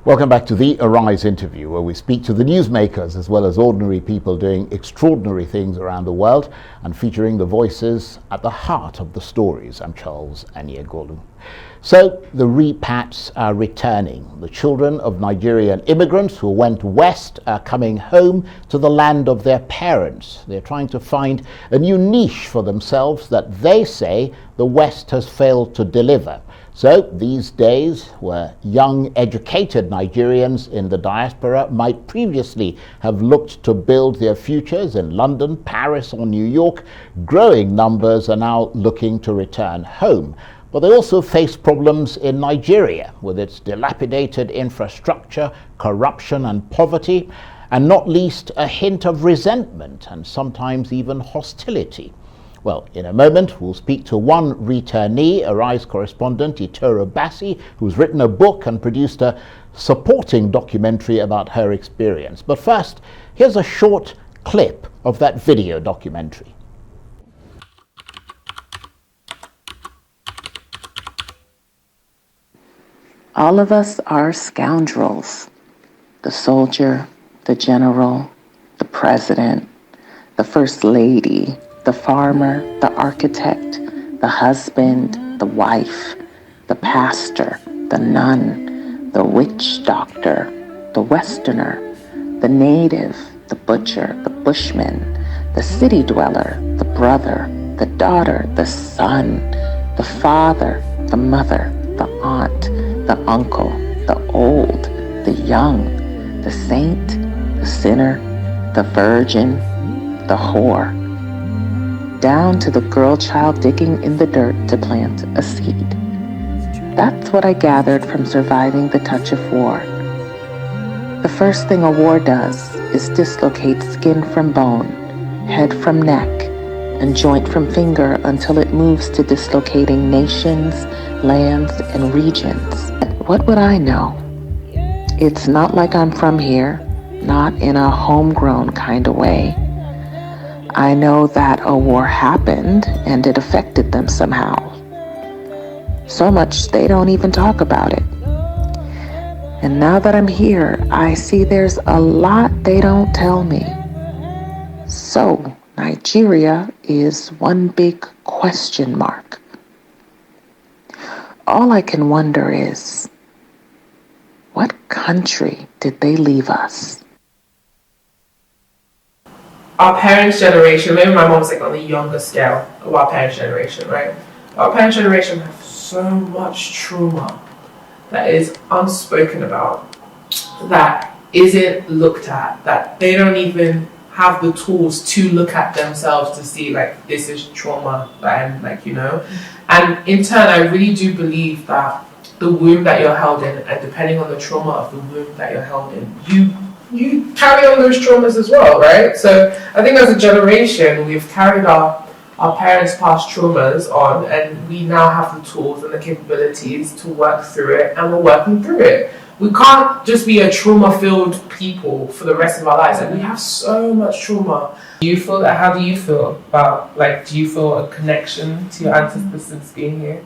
Welcome back to the Arise interview, where we speak to the newsmakers as well as ordinary people doing extraordinary things around the world and featuring the voices at the heart of the stories. I'm Charles Aniagolu. So the repats are returning. The children of Nigerian immigrants who went west are coming home to the land of their parents. They're trying to find a new niche for themselves that they say the West has failed to deliver. So these days, where young, educated Nigerians in the diaspora might previously have looked to build their futures in London, Paris, or New York, growing numbers are now looking to return home. But they also face problems in Nigeria with its dilapidated infrastructure, corruption and poverty, and not least a hint of resentment and sometimes even hostility. Well, in a moment, we'll speak to one returnee, Arise correspondent Itoro Bassey, who's written a book and produced a supporting documentary about her experience. But first, here's a short clip of that video documentary. All of us are scoundrels. The soldier, the general, the president, the first lady, the farmer, the architect, the husband, the wife, the pastor, the nun, the witch doctor, the westerner, the native, the butcher, the bushman, the city dweller, the brother, the daughter, the son, the father, the mother, the aunt, the uncle, the old, the young, the saint, the sinner, the virgin, the whore, down to the girl child digging in the dirt to plant a seed. That's what I gathered from surviving the touch of war. The first thing a war does is dislocate skin from bone, head from neck, and joint from finger until it moves to dislocating nations, lands, and regions. What would I know? It's not like I'm from here, not in a homegrown kind of way. I know that a war happened and it affected them somehow. So much they don't even talk about it. And now that I'm here, I see there's a lot they don't tell me. So Nigeria is one big question mark. All I can wonder is, what country did they leave us? Our parents' generation, maybe my mom's like on the younger scale of our parents' generation, right? Our parents' generation have so much trauma that is unspoken about, that isn't looked at, that they don't even have the tools to look at themselves to see like this is trauma and like, you know. And in turn, I really do believe that the womb that you're held in, and depending on the trauma of the womb that you're held in, you carry on those traumas as well, right? So I think as a generation, we've carried our parents' past traumas on, and we now have the tools and the capabilities to work through it, and we're working through it. We can't just be a trauma-filled people for the rest of our lives. Like, we have so much trauma. Do you feel that? How do you feel about, like, do you feel a connection to your ancestors since being here?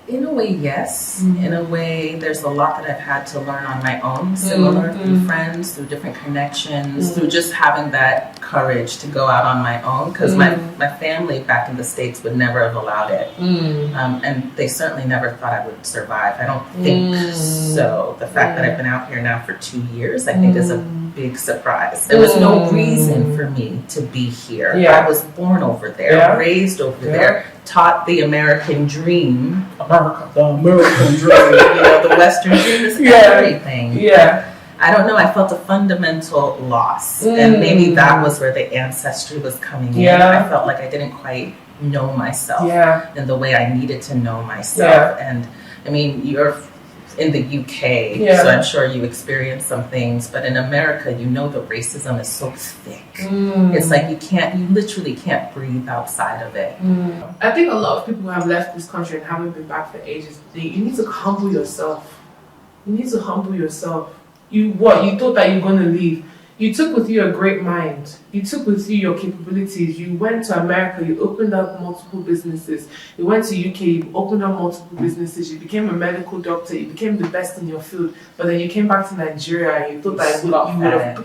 In a way, yes. In a way, there's a lot that I've had to learn on my own, similar through friends, through different connections, through just having that courage to go out on my own, because my family back in the States would never have allowed it. And they certainly never thought I would survive. I don't think so. The fact that I've been out here now for 2 years, I think is a big surprise. There was no reason for me to be here. I was born over there, raised over there, taught the American dream. The American dream. You know, the Western dream is everything. I don't know, I felt a fundamental loss. And maybe that was where the ancestry was coming in. I felt like I didn't quite know myself in the way I needed to know myself. And I mean, you're in the UK, so I'm sure you experienced some things, but in America, you know, the racism is so thick. It's like you literally can't breathe outside of it. I think a lot of people who have left this country and haven't been back for ages, you need to humble yourself. You need to humble yourself. You thought that you were going to leave. you took with you a great mind. You took with you your capabilities. You went to America, you opened up multiple businesses. You went to UK, you opened up multiple businesses. You became a medical doctor. You became the best in your field. But then you came back to Nigeria and you thought that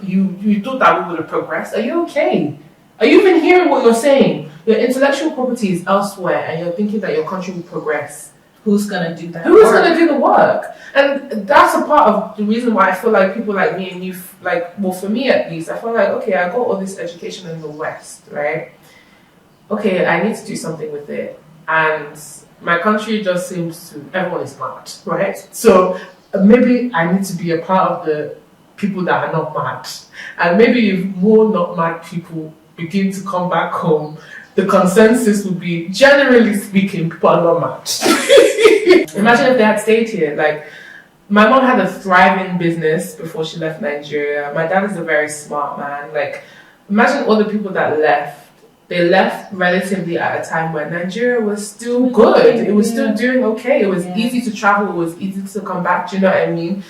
you thought that we would have progressed. Are you okay? Are you even hearing what you're saying? Your intellectual property is elsewhere, and you're thinking that your country will progress. Who's going to do that? Who's going to do the work? And that's a part of the reason why I feel like people like me and you, for me at least, I feel like, okay, I got all this education in the West, right? Okay, I need to do something with it. And my country just seems to, everyone is mad, right? So maybe I need to be a part of the people that are not mad. And maybe if more not mad people begin to come back home, the consensus would be, generally speaking, people are not mad. Imagine if they had stayed here. Like, my mom had a thriving business before she left Nigeria. My dad is a very smart man. Like, imagine all the people that left. They left relatively at a time when Nigeria was still good. It was still doing okay. It was easy to travel. It was easy to come back. Do you know what I mean?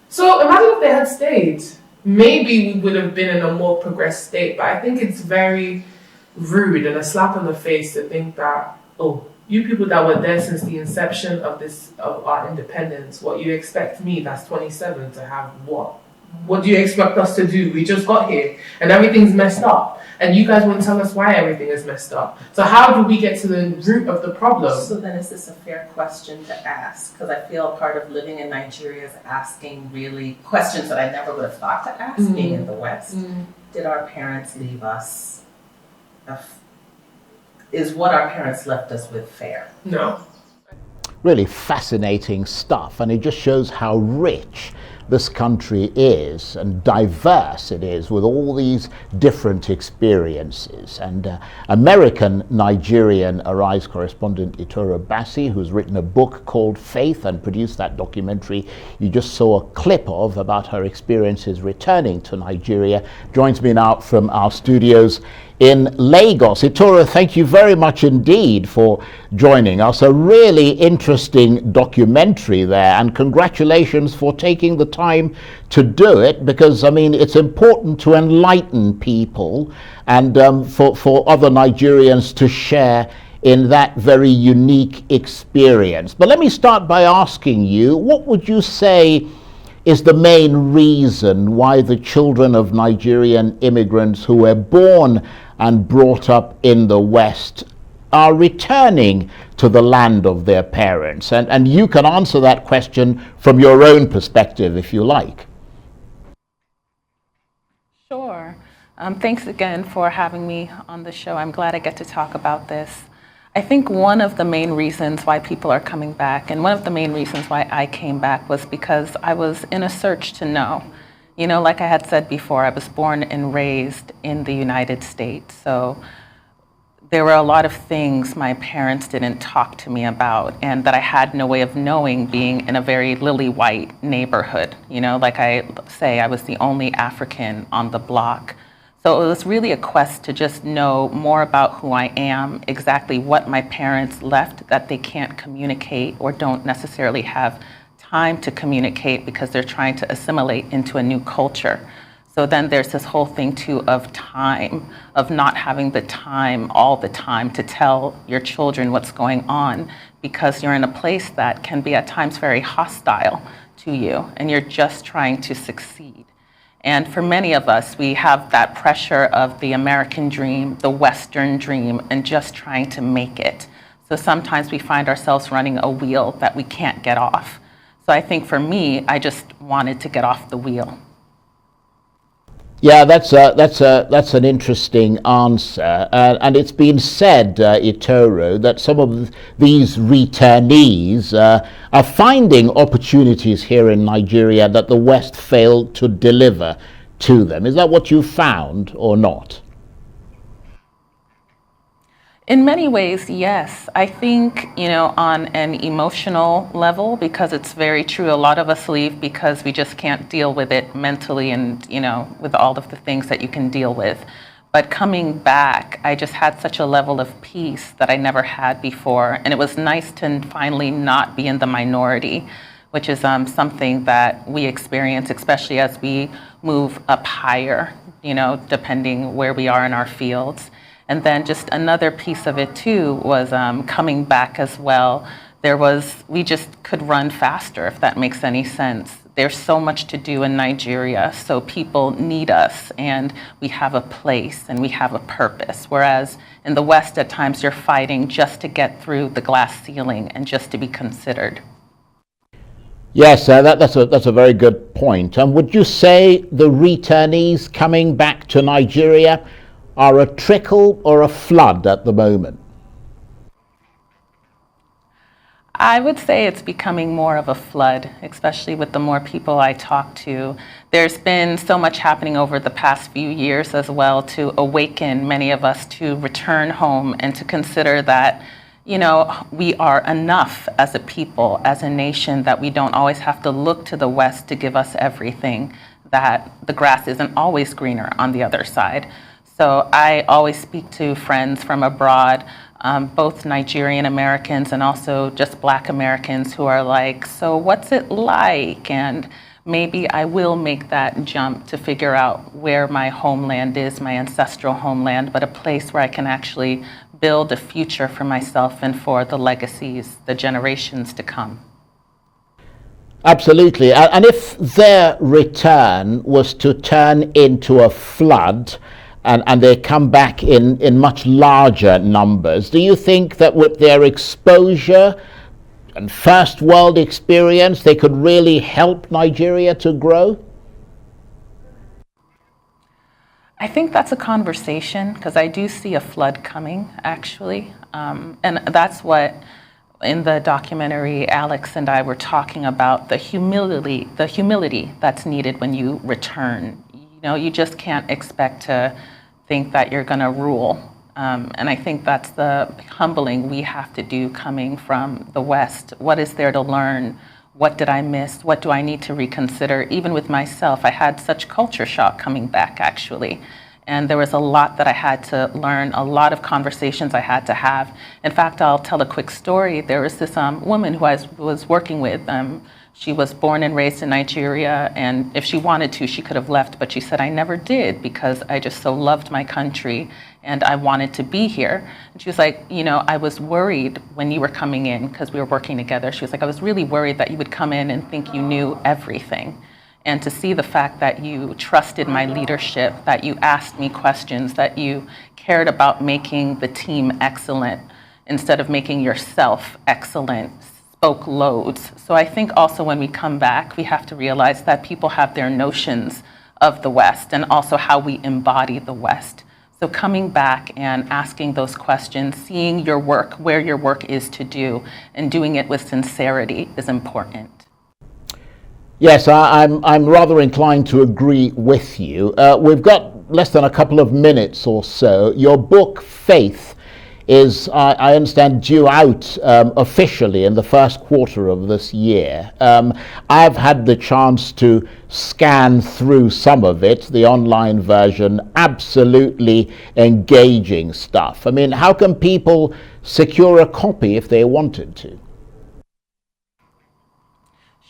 So imagine if they had stayed. Maybe we would have been in a more progressed state. But I think it's very rude and a slap on the face to think that, oh, you people that were there since the inception of our independence, what you expect me, that's 27, to have what? What do you expect us to do? We just got here and everything's messed up. And you guys won't tell us why everything is messed up. So how do we get to the root of the problem? So then is this a fair question to ask? Because I feel part of living in Nigeria is asking really questions that I never would have thought to ask being in the West. Did our parents leave us? Is what our parents left us with fair? No. Really fascinating stuff, and it just shows how rich this country is and diverse it is with all these different experiences. And American Nigerian Arise correspondent Itoro Bassey, who's written a book called Faith and produced that documentary you just saw a clip of about her experiences returning to Nigeria, joins me now from our studios in Lagos. Itoro, thank you very much indeed for joining us. A really interesting documentary there, and congratulations for taking the time to do it, because I mean it's important to enlighten people and for other Nigerians to share in that very unique experience. But let me start by asking you, what would you say is the main reason why the children of Nigerian immigrants who were born and brought up in the West are returning to the land of their parents? And you can answer that question from your own perspective, if you like. Sure. Thanks again for having me on the show. I'm glad I get to talk about this. I think one of the main reasons why people are coming back, and one of the main reasons why I came back, was because I was in a search to know. You know, like I had said before, I was born and raised in the United States. So there were a lot of things my parents didn't talk to me about and that I had no way of knowing, being in a very lily white neighborhood. You know, like I say, I was the only African on the block. So it was really a quest to just know more about who I am, exactly what my parents left that they can't communicate or don't necessarily have time to communicate because they're trying to assimilate into a new culture. So then there's this whole thing too of time, of not having the time all the time to tell your children what's going on, because you're in a place that can be at times very hostile to you and you're just trying to succeed. And for many of us, we have that pressure of the American dream, the Western dream, and just trying to make it. So sometimes we find ourselves running a wheel that we can't get off. So I think for me, I just wanted to get off the wheel. Yeah, that's an interesting answer, and it's been said, Itoro, that some of these returnees are finding opportunities here in Nigeria that the West failed to deliver to them. Is that what you found or not? In many ways, yes. I think, you know, on an emotional level, because it's very true, a lot of us leave because we just can't deal with it mentally and, you know, with all of the things that you can deal with. But coming back, I just had such a level of peace that I never had before. And it was nice to finally not be in the minority, which is something that we experience, especially as we move up higher, depending where we are in our fields. And then just another piece of it too was coming back as well. We just could run faster, if that makes any sense. There's so much to do in Nigeria, so people need us, and we have a place and we have a purpose. Whereas in the West, at times you're fighting just to get through the glass ceiling and just to be considered. Yes, that's a very good point. And would you say the returnees coming back to Nigeria are a trickle or a flood at the moment? I would say it's becoming more of a flood, especially with the more people I talk to. There's been so much happening over the past few years as well to awaken many of us to return home and to consider that, we are enough as a people, as a nation, that we don't always have to look to the West to give us everything, that the grass isn't always greener on the other side. So I always speak to friends from abroad, both Nigerian Americans and also just Black Americans, who are like, so what's it like? And maybe I will make that jump to figure out where my homeland is, my ancestral homeland, but a place where I can actually build a future for myself and for the legacies, the generations to come. Absolutely. And if their return was to turn into a flood, and they come back in much larger numbers, do you think that with their exposure and first world experience, they could really help Nigeria to grow? I think that's a conversation, because I do see a flood coming, actually. And that's what, in the documentary, Alex and I were talking about, the humility that's needed when you return. You just can't expect to think that you're going to rule. And I think that's the humbling we have to do coming from the West. What is there to learn? What did I miss? What do I need to reconsider? Even with myself, I had such culture shock coming back, actually. And there was a lot that I had to learn, a lot of conversations I had to have. In fact, I'll tell a quick story. There was this woman who I was working with. She was born and raised in Nigeria, and if she wanted to, she could have left, but she said, I never did, because I just so loved my country and I wanted to be here. And she was like, I was worried when you were coming in, because we were working together. She was like, I was really worried that you would come in and think you knew everything. And to see the fact that you trusted my leadership, that you asked me questions, that you cared about making the team excellent instead of making yourself excellent, spoke loads. So I think also when we come back, we have to realize that people have their notions of the West and also how we embody the West. So coming back and asking those questions, seeing your work, where your work is to do, and doing it with sincerity is important. Yes, I'm rather inclined to agree with you. We've got less than a couple of minutes or so. Your book, Faith, is, I understand, due out officially in the first quarter of this year. I've had the chance to scan through some of it, the online version, absolutely engaging stuff. I mean, how can people secure a copy if they wanted to?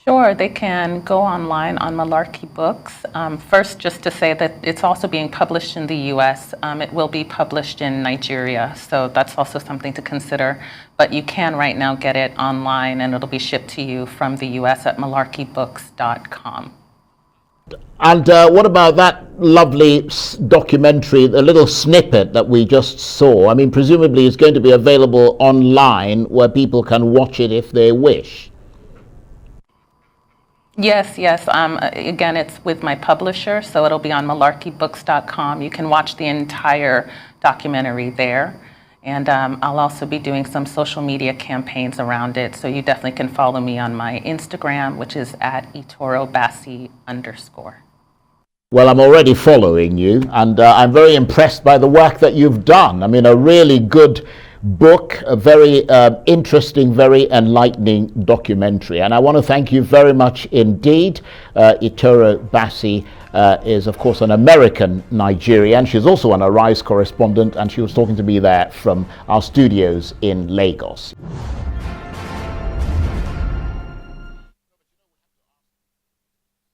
Sure, they can go online on Malarkey Books. First, just to say that it's also being published in the US. It will be published in Nigeria, so that's also something to consider. But you can right now get it online, and it'll be shipped to you from the US at malarkeybooks.com. And what about that lovely documentary, the little snippet that we just saw? I mean, presumably it's going to be available online where people can watch it if they wish. Yes. Again, it's with my publisher, so it'll be on malarkeybooks.com. You can watch the entire documentary there. And I'll also be doing some social media campaigns around it, so you definitely can follow me on my Instagram, which is at Itoro Bassey _. Well, I'm already following you, and I'm very impressed by the work that you've done. I mean, a really good book, a very interesting, very enlightening documentary. And I want to thank you very much indeed. Itoro Bassey is, of course, an American Nigerian. She's also an Arise correspondent, and she was talking to me there from our studios in Lagos.